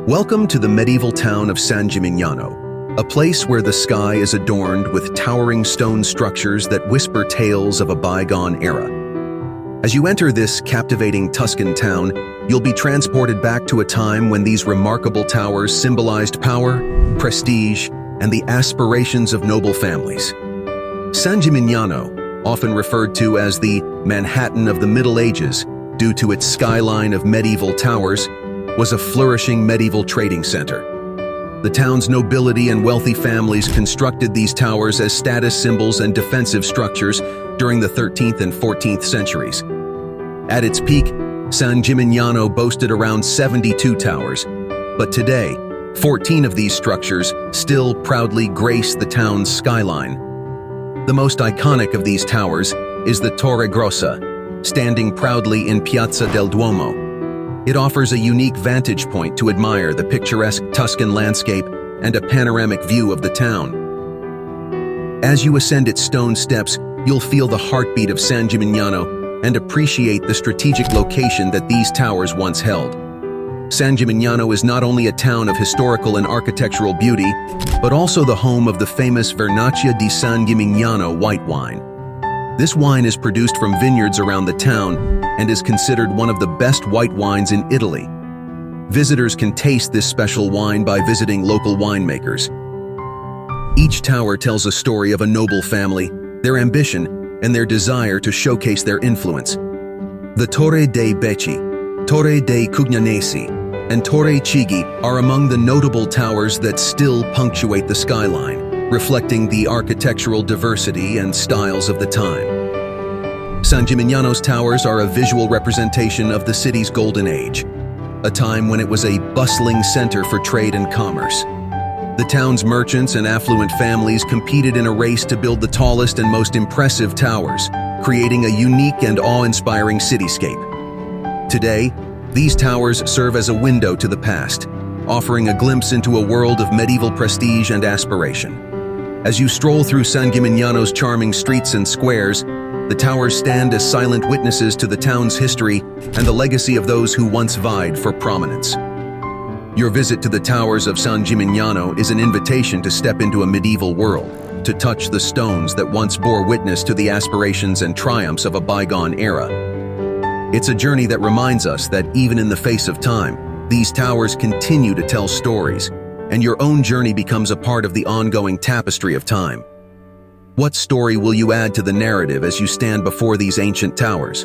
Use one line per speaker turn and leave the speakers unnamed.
Welcome to the medieval town of San Gimignano, a place where the sky is adorned with towering stone structures that whisper tales of a bygone era. As you enter this captivating Tuscan town, you'll be transported back to a time when these remarkable towers symbolized power, prestige, and the aspirations of noble families. San Gimignano, often referred to as the Manhattan of the Middle Ages due to its skyline of medieval towers, was a flourishing medieval trading center. The town's nobility and wealthy families constructed these towers as status symbols and defensive structures during the 13th and 14th centuries. At its peak, San Gimignano boasted around 72 towers, but today, 14 of these structures still proudly grace the town's skyline. The most iconic of these towers is the Torre Grossa, standing proudly in Piazza del Duomo. It offers a unique vantage point to admire the picturesque Tuscan landscape and a panoramic view of the town. As you ascend its stone steps, you'll feel the heartbeat of San Gimignano and appreciate the strategic location that these towers once held. San Gimignano is not only a town of historical and architectural beauty, but also the home of the famous Vernaccia di San Gimignano white wine. This wine is produced from vineyards around the town and is considered one of the best white wines in Italy. Visitors can taste this special wine by visiting local winemakers. Each tower tells a story of a noble family, their ambition, and their desire to showcase their influence. The Torre dei Becci, Torre dei Cugnanesi, and Torre Chigi are among the notable towers that still punctuate the skyline, reflecting the architectural diversity and styles of the time. San Gimignano's towers are a visual representation of the city's golden age, a time when it was a bustling center for trade and commerce. The town's merchants and affluent families competed in a race to build the tallest and most impressive towers, creating a unique and awe-inspiring cityscape. Today, these towers serve as a window to the past, offering a glimpse into a world of medieval prestige and aspiration. As you stroll through San Gimignano's charming streets and squares, the towers stand as silent witnesses to the town's history and the legacy of those who once vied for prominence. Your visit to the towers of San Gimignano is an invitation to step into a medieval world, to touch the stones that once bore witness to the aspirations and triumphs of a bygone era. It's a journey that reminds us that even in the face of time, these towers continue to tell stories, and your own journey becomes a part of the ongoing tapestry of time. What story will you add to the narrative as you stand before these ancient towers?